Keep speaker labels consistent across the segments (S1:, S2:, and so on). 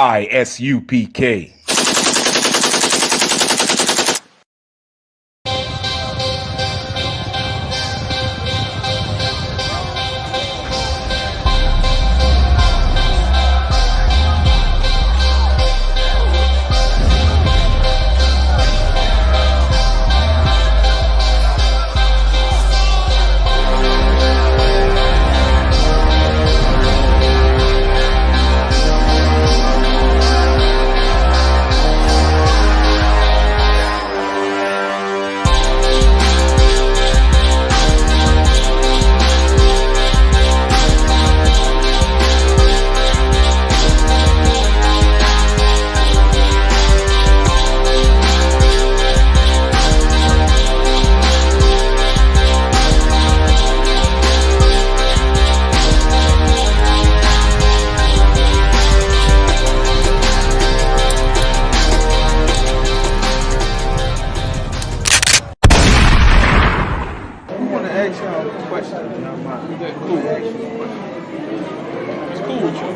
S1: Isupk.
S2: Ask y'all a question, if you don't mind.
S3: Cool.
S2: Ask you a question.
S3: It's cool with you.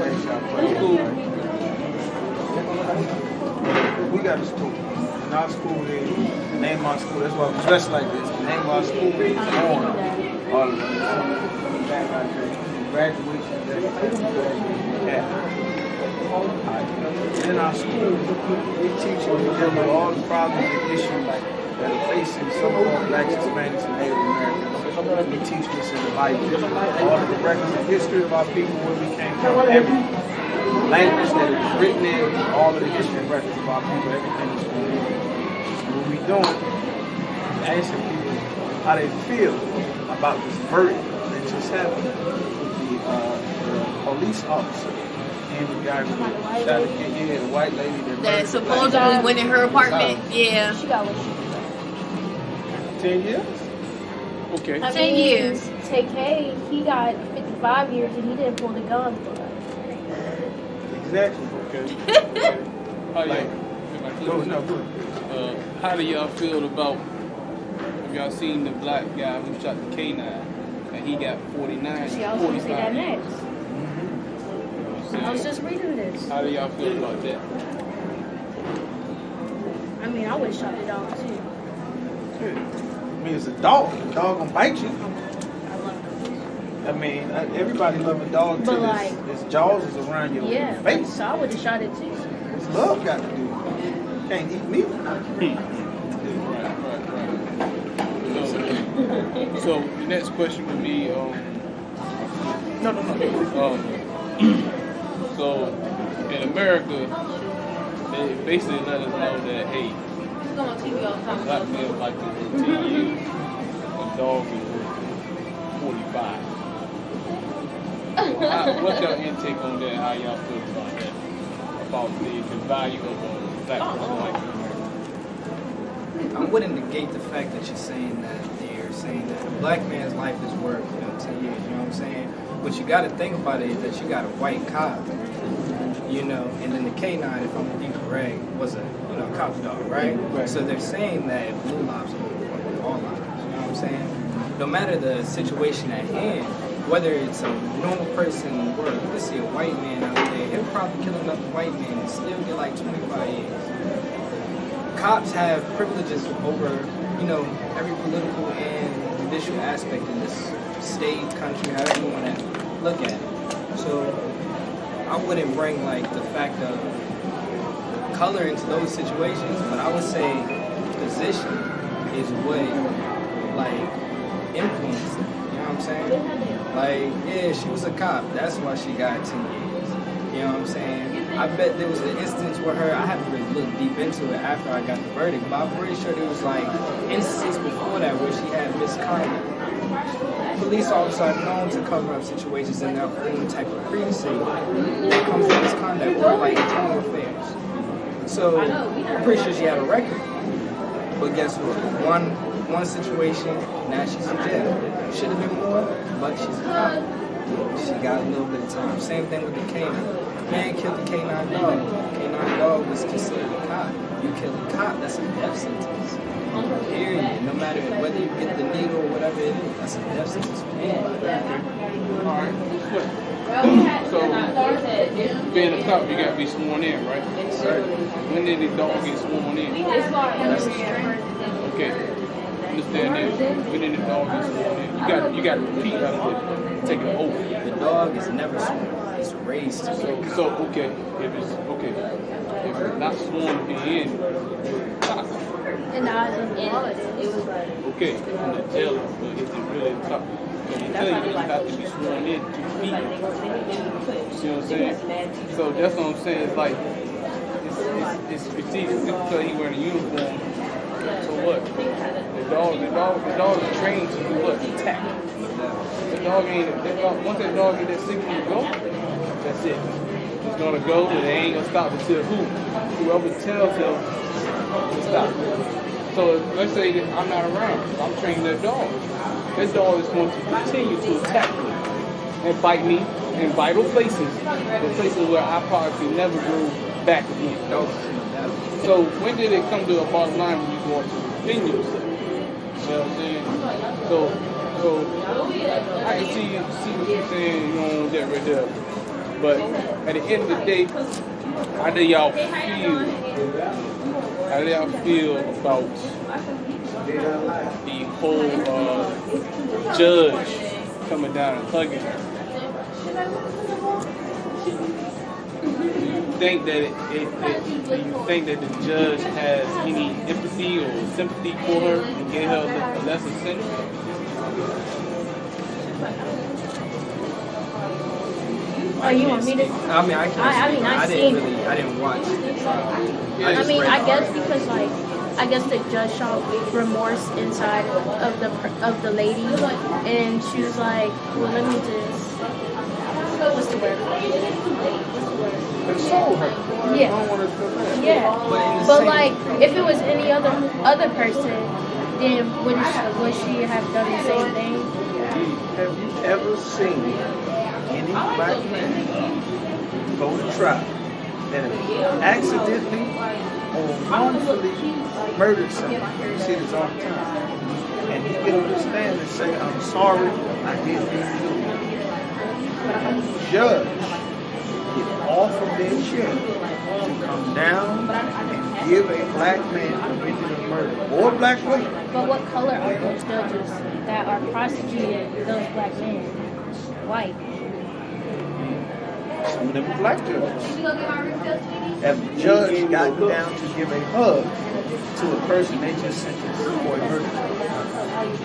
S2: Ask y'all a question.
S3: Cool.
S2: We got a school. And our school is, the name of our school, that's why we dress like this. The name of our school is on all of them. Back right there. Graduation, yeah. In our school, we teach you to deal with all the problems and issues that are facing so-called blacks, Hispanics, and Native Americans. We teach this in the Bible. All of the records of history of our people, where we came from, every language that it was written in, all of the history records of our people, everything is from here. And what we're doing is asking people how they feel about this verdict that just happened with the police officer. And the guy who shot the white lady
S4: that supposedly went in her apartment. Yeah.
S2: 10 years?
S3: Okay.
S4: 10 years.
S5: TK, he got 55 years and he didn't pull the gun for us.
S2: Exactly.
S3: Okay. How how do y'all feel about, have y'all seen the black guy who shot the K9 and he got 49,
S5: See, I was going to say that
S3: 45 years?
S5: next. I was just reading this.
S3: How do y'all feel about that?
S5: I mean, I would have shot the dog too.
S2: I mean, it's a dog. The dog gonna bite you.
S5: I love dogs.
S2: I mean, everybody love a dog
S5: But
S2: till
S5: like,
S2: his jaws is around your face.
S5: So I would have shot it too.
S2: What's love got to do with it? Can't eat me.
S3: Right. So the next question would be,
S2: No.
S3: So in America, they basically let us know that, hey, black men like to live 10 years, and dogs is worth 45. So what's your intake on that? How y'all feel about that? About the value of a black person like you?
S6: I wouldn't negate the fact that you're saying that a black man's life is worth 10 years, you know what I'm saying? What you got to think about it is that you got a white cop, and then the K9, if I'm incorrect, was a cop's dog, right? So they're saying that blue lives are more important than all lives, you know what I'm saying? No matter the situation at hand, whether it's a normal person or you see a white man out there, he'll probably kill another white man and still get like 25 years. Cops have privileges over, every political and judicial aspect in this state, country, however you want to look at it. So I wouldn't bring like the fact of color into those situations, but I would say position is what influenced it. You know what I'm saying? She was a cop. That's why she got 10 years. You know what I'm saying? I bet there was an instance where I haven't really looked deep into it after I got the verdict, but I'm pretty sure there was instances before that where she had misconduct. Police officers are known to cover up situations in their own type of precinct that comes from misconduct or internal affairs. So I'm pretty sure she had a record. But guess what? One situation, now she's in jail. Should have been more, but she's a cop. She got a little bit of time. Same thing with the K9. Man killed the K9 dog. K9 dog was considered a cop. You kill a cop, that's a death sentence. Period. No matter whether you get the needle or whatever it is, that's a death sentence for me.
S3: Alright, So, being a cop, you gotta be sworn in, right? When did the dog get sworn in? Okay. Understand that. When did the dog get sworn in? You got to repeat out of it. Take an oath.
S6: The dog is never sworn. It's raised to be a cop.
S3: So okay, if it's not sworn to be in, cop.
S5: In the eyes of the law, it was like.
S3: Okay, from the jail, but is it really a cop? So they tell you that you have to be sworn in to be. You see what I'm saying? So that's what I'm saying. It's like it's strategic. Just because he wearing a uniform. So what? The dog is trained to do what? Attack. Once that dog get that signal to go, that's it. It's gonna go, and they ain't gonna stop until whoever tells him to stop. So let's say that I'm not around, I'm training that dog. That dog is going to continue to attack me and bite me in vital places, the places where I probably could never go back again. So when did it come to a bottom line when you want to defend yourself? You know what I'm saying? So I can see what you're saying, you know, that right there. But at the end of the day, how do y'all feel about the whole judge coming down and hugging her? Do you think that the judge has any empathy or sympathy for her and gave her a lesser sentence?
S5: Oh, you want me to?
S6: I mean, I can't. I didn't watch the trial.
S5: I mean, I guess because I guess the judge saw remorse inside of the lady, and she was like, "Well, let me just what's the word?
S2: Console her.
S5: Yeah, yeah. But like, if it was any other person, then would she have done the same thing?
S2: Have you ever seen any black man go to trial that accidentally or wrongfully murdered somebody? You see this all the time. And he get on the stand and say, "I'm sorry, I didn't mean to do it." Judge get off of their chair to come down and give a black man convicted of murder or a black woman.
S5: But what color are those judges that are prosecuting those black men? White.
S2: Some of them are black judges. If the judge got down to give a hug to a person they just sentenced for a murder charge.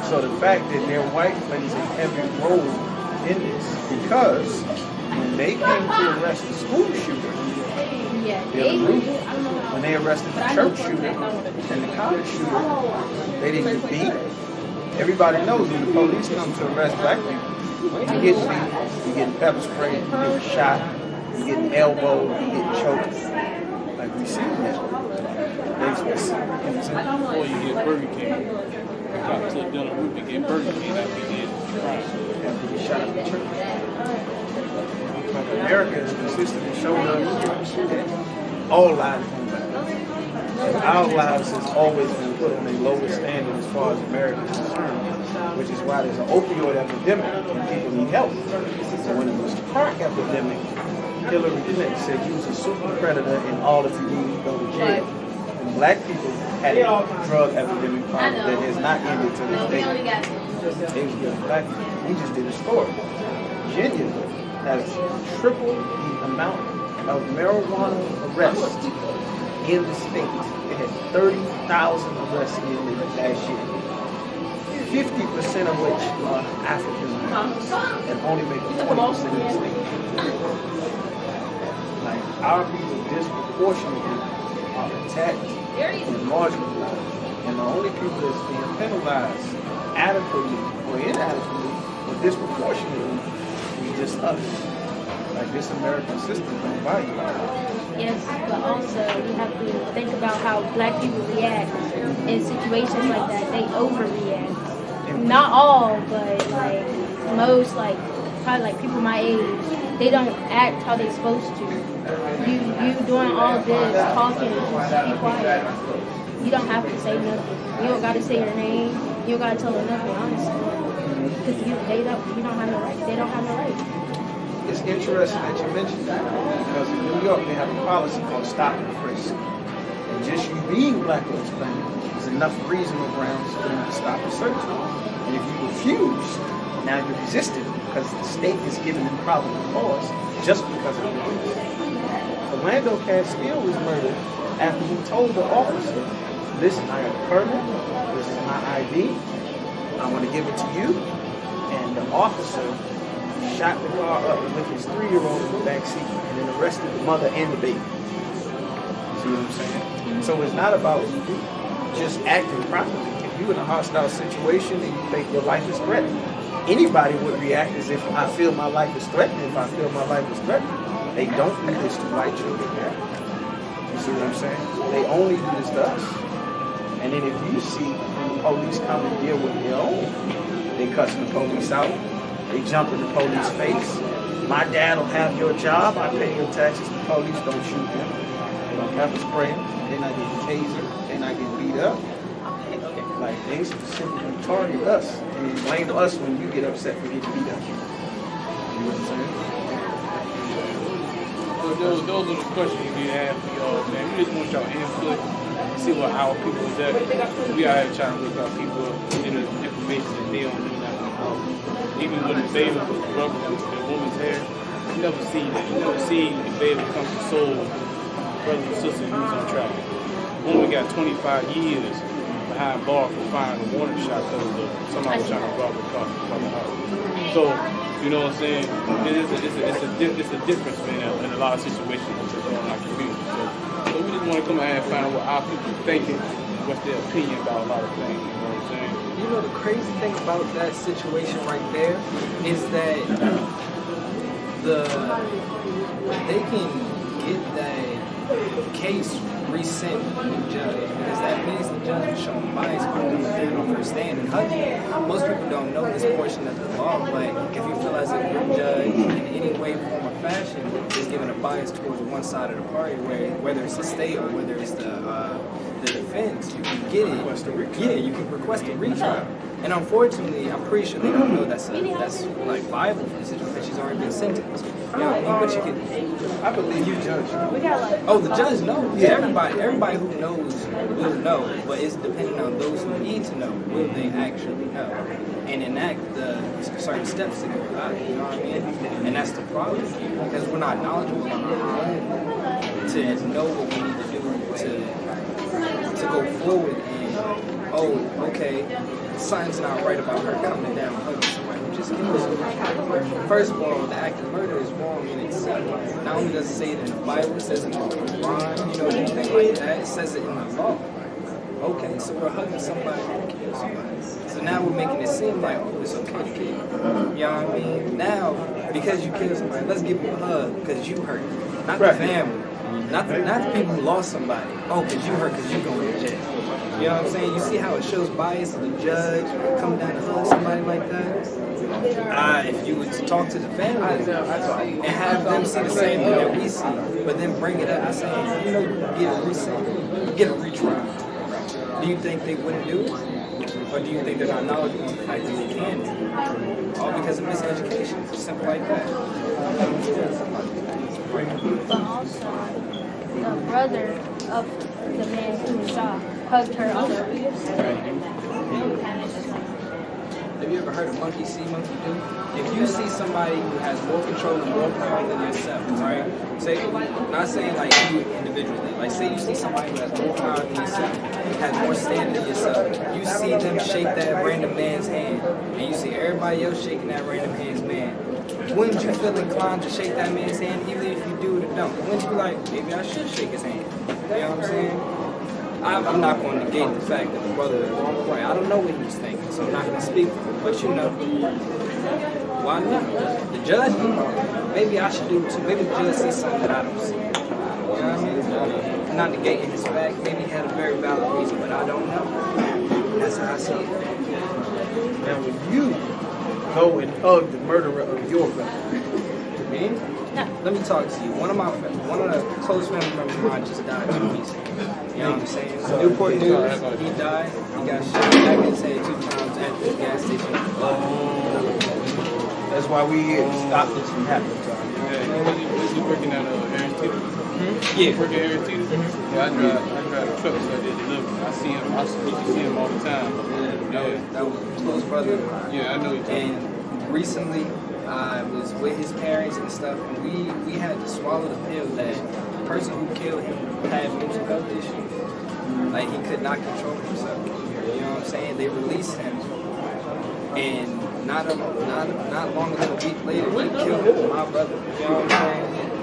S2: So the fact that they're white plays a heavy role in this, because when they came to arrest the school shooter, when they arrested the church shooter and the college shooter, they didn't get beat. Everybody knows when the police come to arrest black people, you get beat, you get pepper sprayed, you get shot, you get elbowed, you get choked. Like we see that.
S3: Or you get Burger King. Got to the dinner room to get Burger King after you did
S2: After you shot at the church. But America has consistently shown us that all lives don't matter. Our lives has always been put on a lower standard as far as America is concerned, which is why there's an opioid epidemic and people need help. So when it was the crack epidemic, Hillary Clinton said you was a super predator and all that you need to go to jail. And black people had a drug epidemic problem that has not ended to this day. They was getting black people. We just did a story. Virginia has triple the amount of marijuana arrests in the state. They had 30,000 arrests in the last year. 50% of which are African Americans, and only make 20% of the state. Like, our people disproportionately are attacked and marginalized, and the only people that's being penalized adequately or inadequately or disproportionately is just us. Like, this American system don't value us.
S5: Yes, but also we have to think about how black people react in situations like that. They overreact. Not all, but like most, like probably like people my age, they don't act how they're supposed to. You doing all this talking, just be quiet. You don't have to say nothing. You don't got to say your name. You don't got to tell them nothing, honestly. Because you don't have no right. They don't have no right.
S2: It's interesting that you mentioned that because in New York they have a policy called stop and frisk. And just you being black or Hispanic is enough reasonable grounds for them to stop and search you. And if you refuse, now you're resisting because the state is giving them probable cause just because of it. Philando Castile was murdered after he told the officer, listen, I have a permit, this is my ID, I want to give it to you. And the officer shot the car up with his 3-year-old in the back seat and then arrested the mother and the baby. See what I'm saying? So it's not about just acting properly. If you're in a hostile situation and you think your life is threatened, anybody would react as if I feel my life is threatened. If I feel my life is threatened, they don't do this to white children. You see what I'm saying? They only do this to us. And then if you see the police come and deal with their own, they cuss the police out. They jump in the police face. My dad will have your job. I pay your taxes. The police don't shoot them. They don't have a spray. They're not getting tasered. They're not getting beat up. Like they specifically target us and blame us when you get upset for getting beat up. You know what I'm saying?
S3: So those are the questions you need to ask for y'all, man. We just want y'all input, see what our people is at. We out here trying to look at people in the information that they don't know nothing about. Even when the baby was rubbing the woman's hair, you never see that. You never see the baby come to soul brothers and sisters who's on trial. The woman got 25 years behind bars for firing a warning shot because somebody was trying to rob the car from the house. So, you know what I'm saying? It's a difference, man, in a lot of situations in our community. So we just want to come out and find out what our people are thinking, what's their opinion about a lot of things. You know what I'm saying?
S6: You know, the crazy thing about that situation right there is that they can get that case resent to the judge because that means the judge is showing bias by doing that on first stand and hugging. Most people don't know this portion of the law, but if you feel as if your judge in any way, form, or fashion is giving a bias towards one side of the party, whether it's the state or whether it's the defense, you can get it. Yeah, you can request a retrial. And unfortunately, I'm pretty sure they don't know that's like viable for the situation because she's already been sentenced. You know what I mean? But you can. I believe you judge. Oh, the judge knows. Yeah, everybody who knows will know, but it's depending on those who need to know. Will they actually know and enact the certain steps to go about it? You know what I mean? And that's the problem because we're not knowledgeable on our own to know what we need to do to go forward and okay, something's not right about her coming down and hugging somebody who just killed somebody. First of all, the act of murder is wrong in itself. Not only does it say it in the Bible, it says it in the Quran, you know, anything like that, it says it in the law. Okay, so we're hugging somebody who killed somebody. So now we're making it seem like, oh, it's okay to kill. You know what I mean? Now, because you killed somebody, let's give them a hug because you hurt. Not the family. Not the people who lost somebody. Oh, because you hurt because you're going to jail. You know what I'm saying? You see how it shows bias of the judge coming down to hug somebody like that? If you would talk to the family and have them see the same thing that we see, but then bring it up and say, you know, you get a retrial. Do you think they wouldn't do it? Or do you think they're not knowledgeable of the fact that they can do it? All because of miseducation. It's simple like that.
S5: But also, the brother of the man who was shot hugged her also.
S6: Have you ever heard of monkey see, monkey do? If you see somebody who has more control and more power than yourself, right? Say, not saying like you individually, like say you see somebody who has more power than yourself, has more standing than yourself, you see them shake that random man's hand, and you see everybody else shaking that random man's hand. Wouldn't you feel inclined to shake that man's hand, even if you do it or don't? Wouldn't you be like, maybe I should shake his hand? You know what I'm saying? I'm not going to negate the fact that the brother was wrong. I don't know what he was thinking, so I'm not going to speak for him. But you know, why not? The judge, maybe I should do it too. Maybe the judge sees something that I don't see. You know what I mean? I'm not negating his fact. Maybe he had a very valid reason, but I don't know. That's how I see it.
S2: Now, when you go and hug the murderer of your brother,
S6: Me? let me talk to you. One of the close family members of mine just died 2 weeks ago. You know what I'm saying? Newport News, he died. He got shot back in his head 2 times at the gas station.
S2: That's why we here to stop this from happening to us.
S3: Was you working at Aaron's Theater?
S6: Yeah.
S3: Working at Aaron's Theater? Yeah, I drive a truck, so I did delivery. I see him. I see him all the time.
S6: That was a close brother of mine.
S3: Yeah, I know you.
S6: And recently, I was with his parents and stuff, and we had to swallow the pill that the person who killed him had mental health issues. Like, he could not control himself. You know what I'm saying? They released him, and not long ago, a week later, he killed my brother. You know what I'm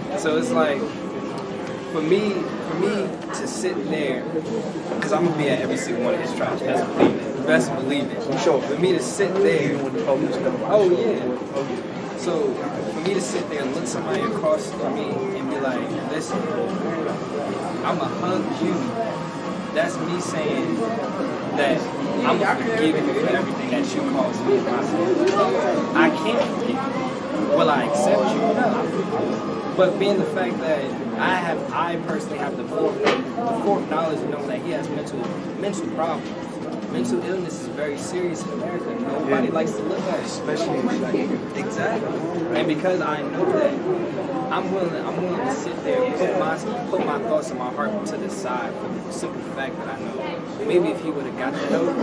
S6: saying? So it's like, for me to sit there, because I'm gonna be at every single one of his trials. Best believe it.
S2: For sure.
S6: For me to sit there,
S2: Even when the police come.
S6: oh yeah. So for me to sit there and look somebody across from me and be like, listen, I'ma hug you. That's me saying that I'm gonna forgive you for everything that you caused me in my life. I can't forgive you. Will I accept you? No. But being the fact that I personally have the fourth knowledge of knowing that he has mental problems. Mental illness is very serious in America. Nobody likes to look at it,
S2: Especially in Black people.
S6: exactly. And because I know that, I'm willing to sit there and put my thoughts and my heart to the side for the simple fact that I know maybe if he would have got the help,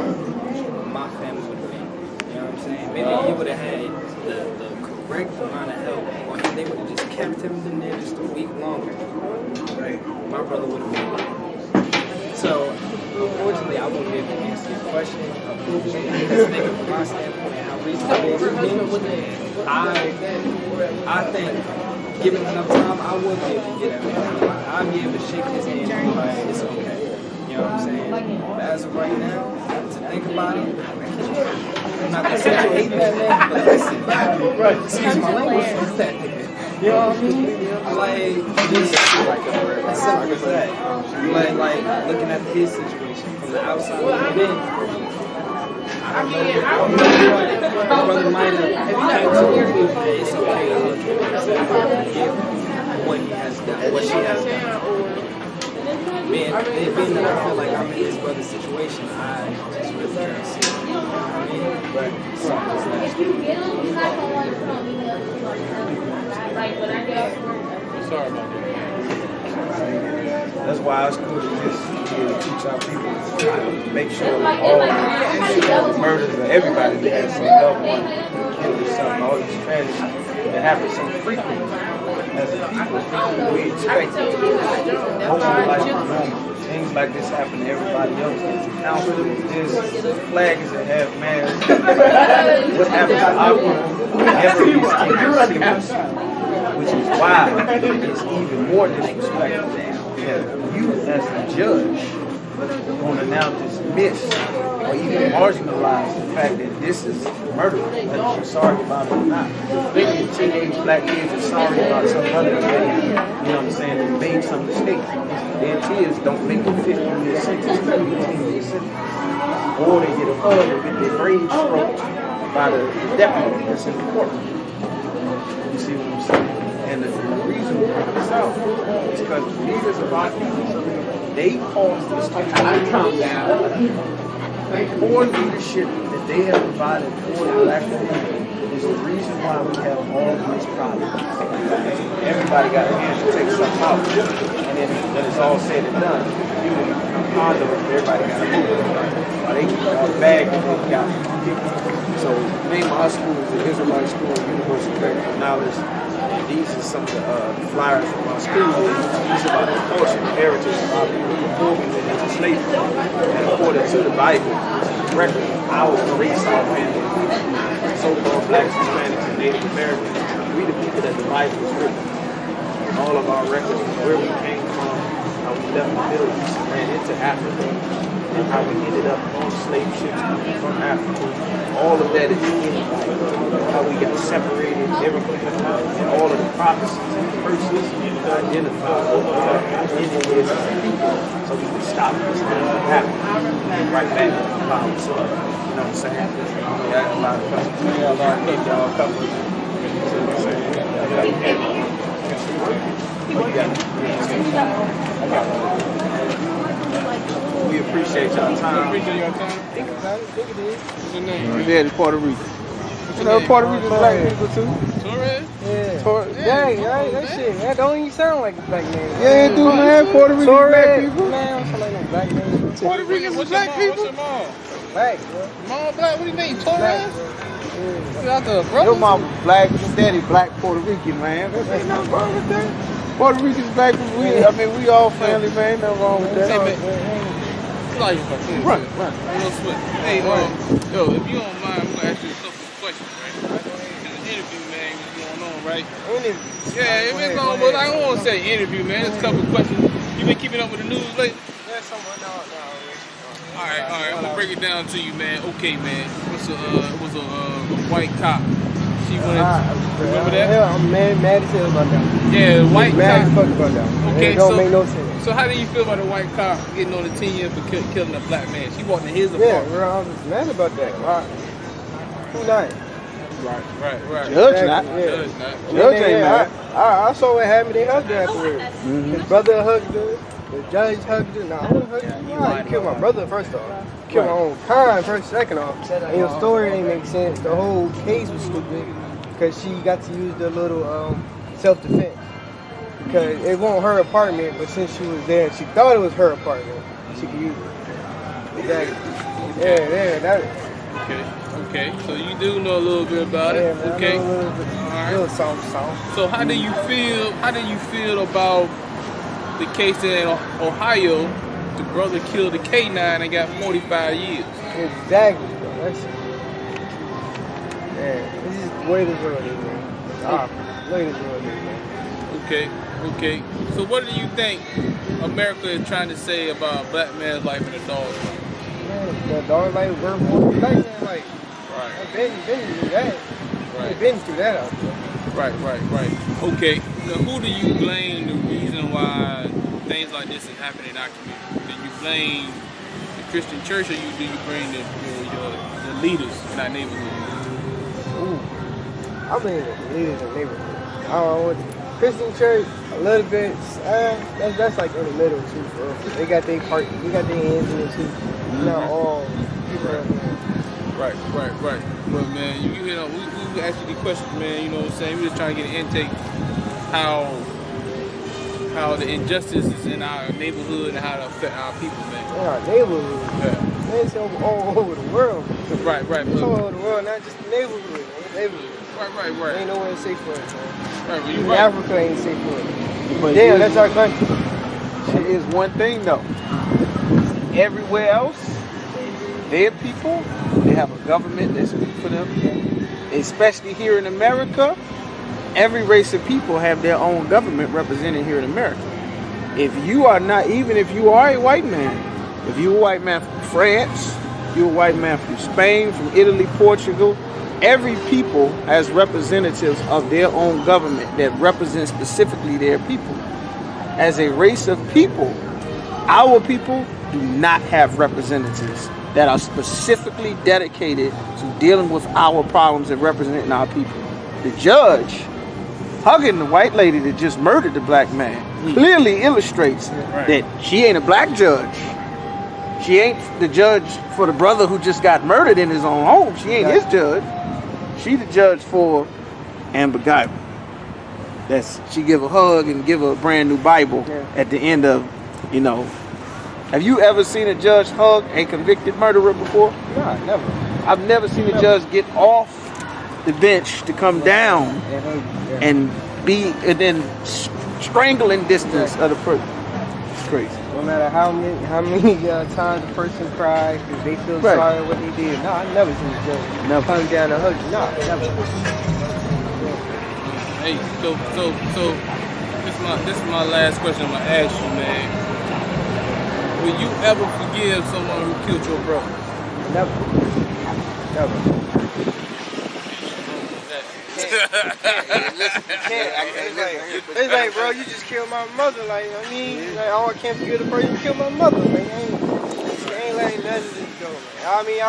S6: my family would have been. You know what I'm saying? Maybe he would have had the correct amount of help, or they would have just kept him in there just a week longer.
S2: Right.
S6: My brother would have been. So, unfortunately, I won't be able to answer your question appropriately because thinking from my standpoint and how reasonable it is, I think, given enough time, I will be able to get everything. I'll be able to shake his hand and be like, it's okay. You know what I'm saying? But as of right now, to think about it, I'm not gonna say I hate that man, but listen, excuse my language, fuck that nigga. You know what I mean? Like, just as simple as that. But like looking at his situation from the outside looking in, I know my brother might have came to the conclusion that it's okay to look at him what he has done, what she has done. Man, being that I feel like I'm in his brother's situation, I just really can't see it. You know what I mean? But something
S3: Sorry about that.
S2: That's why it's cool to just teach our people to make sure that all murders of everybody that has some loved one killed or something, all these tragedies that happen so frequently. As a people, we expect hopefully like normal. Things like this happen to everybody else. Counselors, this flags that have masks. What happens to our people? Every these which is why it's even more disrespectful that you as a judge want to now dismiss or even marginalize the fact that this is murder, whether you're sorry about it or not. Maybe teenage black kids are sorry about some other thing, you know what I'm saying, they made some mistakes. Their tears don't make them 50-year sentences, 18-year sentences. Or they get a hug or get their brains stroked by the deputy that's in the courtroom. You see what I'm saying? And the reason we bring this out is because the leaders of our people, they caused this to happen. Poor leadership that they have provided for the black community is the reason why we have all these problems. Everybody got a hand to take something out, and then when it's all said and done, you can ponder if everybody got a move. Or they keep a bag that they got. So the name of our school is the Israelite School of Universal Technical Knowledge. These are some of the flyers from our school. These are about the culture and heritage of our people before we went into slavery. And according to the Bible, record, our race, our family, so-called blacks, Hispanics, and Native Americans, we the people that the Bible is written. All of our records, where we came from, how we left the Middle East and ran into Africa, and how we ended up on slave ships from Africa. All of that is in the Bible. How we got separated, everything, and all of the prophecies and curses to identify what we are in the years of people, so we can stop this thing from happening. And right back to the power. So, you know what I'm saying? We got a lot of customers. We got a lot of y'all customers. You know what I'm saying? appreciate y'all time.
S3: Appreciate your time.
S6: Think about it. Think it is.
S3: What's your name?
S2: Yeah, it's Puerto Rico.
S3: What's
S2: You
S3: your
S2: know,
S3: name?
S2: Puerto Rican black people too.
S3: Torres?
S6: Yeah.
S3: Yeah,
S6: That shit. That don't even sound like a black name.
S2: Yeah, it do, man. Puerto Rican black people.
S6: Man, don't sound like no black name.
S2: Puerto Rican
S3: What's
S2: black
S3: your mom?
S2: people.
S3: What's your mom?
S6: Black, bro.
S3: Mom black? What do you mean? Torres?
S6: Black, bro. Yeah.
S3: You out there, bro?
S2: Your mama black, your daddy black Puerto Rican, man. There ain't nothing wrong with that. Puerto Ricans black people, we all family, man. Nothing wrong with that.
S3: Hey, man. Like,
S2: Run.
S3: Real swift. Hey, yo, if you don't mind, I'm gonna ask you a couple of questions, right? There's an interview, man, what's going on, right? Yeah, if it's on, but I don't want to say interview, man. There's a couple of questions. You been keeping up with the news lately?
S6: Yeah, somewhere. No.
S3: All right. I'm gonna break it down to you, man. Okay, man. It was a white cop. She wanted. Remember that?
S6: Yeah, I'm mad as hell about that.
S3: Yeah, the white
S6: Mad as
S3: cop.
S6: fuck about that.
S3: Okay,
S6: It don't
S3: so-
S6: make no sense.
S3: So how do you feel about the white cop getting on the 10 year for killing a black man? She walked in his
S6: Yeah,
S3: apartment.
S6: bro, I was mad about that. Who not?
S3: Right.
S2: Judge not.
S6: Yeah.
S3: Judge not.
S2: Judge ain't mad.
S6: I saw what happened. They hugged her afterwards. His brother hugged her. The judge hugged her. Nah, who hugged her? Nah, you killed my brother first off. You killed my own kind first, second off. And your story ain't make sense. The whole case was stupid because she got to use the little self-defense. Because it wasn't her apartment, but since she was there, she thought it was her apartment. She could use it. Exactly. Yeah, that.
S3: Okay. So you do know a little bit about
S6: Yeah,
S3: it.
S6: man,
S3: Okay.
S6: a little bit.
S3: All
S6: Little
S3: right.
S6: soft.
S3: So how do you feel? How do you feel about the case in Ohio? The brother killed a K9 and got 45 years.
S6: Exactly, bro. That's man. This is the way the world is, man. The way this world is, man.
S3: Okay. So what do you think America is trying to say about black man's life and the dog's life?
S6: Man, the dog life worth more than black man life.
S3: Right.
S6: I've been through that.
S3: Right.
S6: I've been through that out there.
S3: Right. Okay. Now, who do you blame the reason why things like this is happening in our community? Do you blame the Christian church, or do you blame the leaders in our neighborhood?
S6: Ooh. I blame the leaders in the neighborhood. I don't know. Christian church, a little bit. That's like in the middle too, bro. They got their part. They got their hands in it too. Not all people.
S3: Right. But man, you know, we ask you the question, man. You know what I'm saying? We just trying to get an intake how the injustices in our neighborhood and how to affect our people, man.
S6: In our neighborhood.
S3: Yeah.
S6: Man, it's all over the world.
S3: Right.
S6: It's all over the world, not just the neighborhood. Man. Neighborhood.
S3: Right.
S6: Ain't nowhere safe for us, man.
S3: Right, well, you
S6: Even
S3: right.
S6: Africa ain't safe for us.
S2: But
S6: Damn, that's our country.
S2: It is one thing though. Everywhere else, their people, they have a government that speaks for them. Especially here in America, every race of people have their own government represented here in America. If you are not, even if you are a white man, if you're a white man from France, you're a white man from Spain, from Italy, Portugal, every people has representatives of their own government that represent specifically their people. As a race of people, our people do not have representatives that are specifically dedicated to dealing with our problems and representing our people. The judge hugging the white lady that just murdered the black man clearly illustrates that she ain't a black judge. She ain't the judge for the brother who just got murdered in his own home. She ain't his judge. She the judge for Amber Guyver. She give a hug and give her a brand new Bible at the end of, you know. Have you ever seen a judge hug a convicted murderer before?
S6: Nah, never.
S2: I've never seen a judge get off the bench to come down and be within strangling distance of the person. It's crazy.
S6: No matter how many times a person cries because they feel sorry what they did. No, I never seen a judge
S2: Never.
S6: come down and hug you. No, never.
S3: Hey, so this is my last question I'm gonna ask you, man. Will you ever forgive someone who killed your brother?
S6: Never. It's like, bro, you just killed my mother. Like, I mean, like, oh, I can't forgive the person who killed my mother. Like, I ain't letting nothing just go, man. I mean,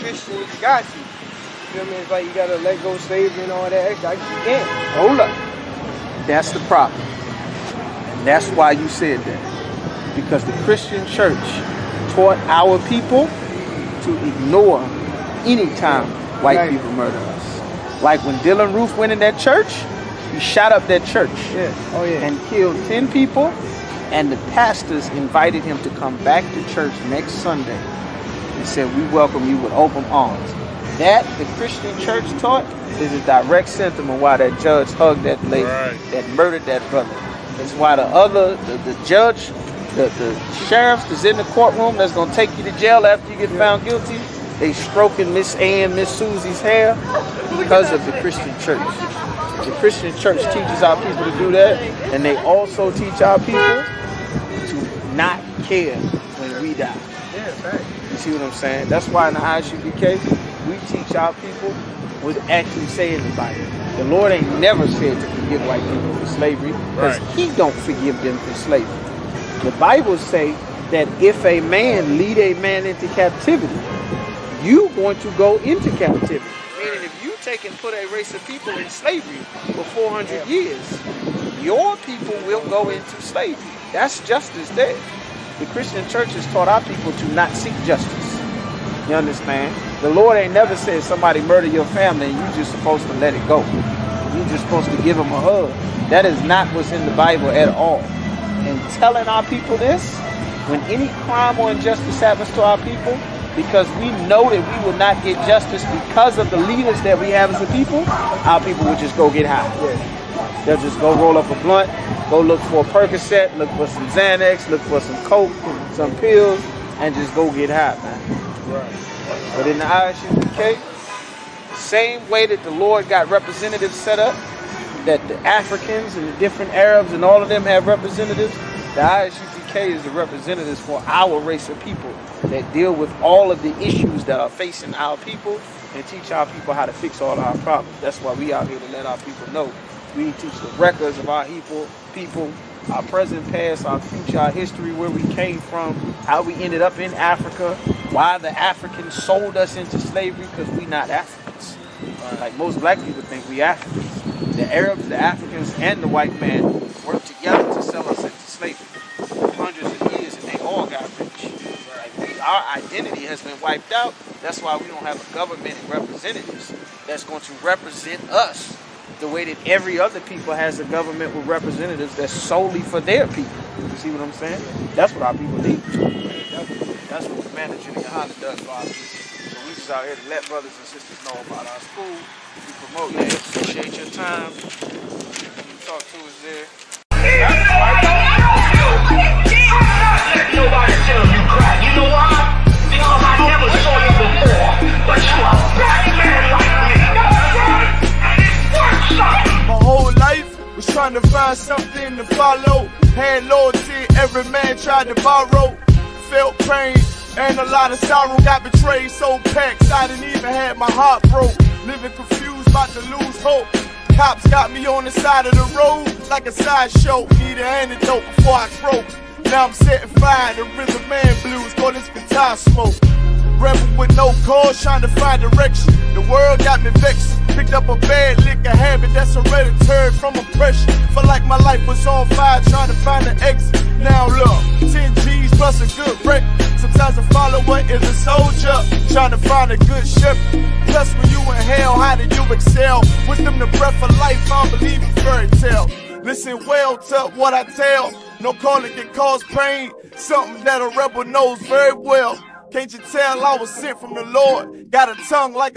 S6: Christian, you got to. You feel me? It's like you gotta let go of slavery and all that. Like, you can't.
S2: Hold up. That's the problem. And that's why you said that. Because the Christian church taught our people to ignore any time white people murder us. Like when Dylan Roof went in that church, he shot up that church and killed 10 people, and the pastors invited him to come back to church next Sunday and said, we welcome you with open arms. That the Christian church taught is a direct sentiment why that judge hugged that lady that murdered that brother. It's why the judge, the sheriff that's in the courtroom that's going to take you to jail after you get found guilty, they stroking Miss A and Miss Susie's hair because of the Christian church. The Christian church teaches our people to do that, and they also teach our people to not care when we die. You see what I'm saying? That's why in the ISUPK, we teach our people what actually say in the Bible. The Lord ain't never said to forgive white people for slavery, because he don't forgive them for slavery. The Bible say that if a man lead a man into captivity, you going to go into captivity. Meaning if you take and put a race of people in slavery for 400 years, your people will go into slavery. That's justice there. The Christian church has taught our people to not seek justice. You understand? The Lord ain't never said somebody murder your family and you just supposed to let it go. You just supposed to give them a hug. That is not what's in the Bible at all. And telling our people this, when any crime or injustice happens to our people, because we know that we will not get justice because of the leaders that we have as a people, our people will just go get high. They'll just go roll up a blunt, go look for a Percocet, look for some Xanax, look for some Coke, some pills, and just go get high, man. But in the ISUPK, same way that the Lord got representatives set up, that the Africans and the different Arabs and all of them have representatives, the ISUPK is the representatives for our race of people that deal with all of the issues that are facing our people and teach our people how to fix all our problems. That's why we out here to let our people know. We teach the records of our people, our present, past, our future, our history, where we came from, how we ended up in Africa, why the Africans sold us into slavery, because we not Africans. Like most black people think we Africans. The Arabs, the Africans, and the white man worked together to sell us into slavery for hundreds of years, and they all got rich. Our identity has been wiped out. That's why we don't have a government and representatives that's going to represent us the way that every other people has a government with representatives that's solely for their people. You see what I'm saying? That's what our people need. That's what the manager in Honda does for our people. So we just out here to let brothers and sisters know about our school. We promote that. Appreciate your time. You talk to us there.
S1: Nobody tell you crack. You know why? Because I never saw you before. But you a black man like me. And it's worth something.
S7: My whole life was trying to find something to follow. Had loyalty, every man tried to borrow. Felt pain and a lot of sorrow. Got betrayed, so packed, I didn't even have my heart broke. Living confused, about to lose hope. Cops got me on the side of the road like a sideshow. Need an antidote before I croak. Now I'm setting fire to rhythm man blues, call this guitar smoke. Rebel with no cause, trying to find direction. The world got me vexed. Picked up a bad liquor habit that's hereditary from oppression. Felt like my life was on fire, trying to find an exit. Now look, 10 G's plus a good wreck. Sometimes a follower is a soldier, trying to find a good shepherd. Plus when you in hell, how did you excel? With them the breath of life, I don't believe in fairy tale. Listen well to what I tell. No calling can cause pain. Something that a rebel knows very well. Can't you tell I was sent from the Lord? Got a tongue like a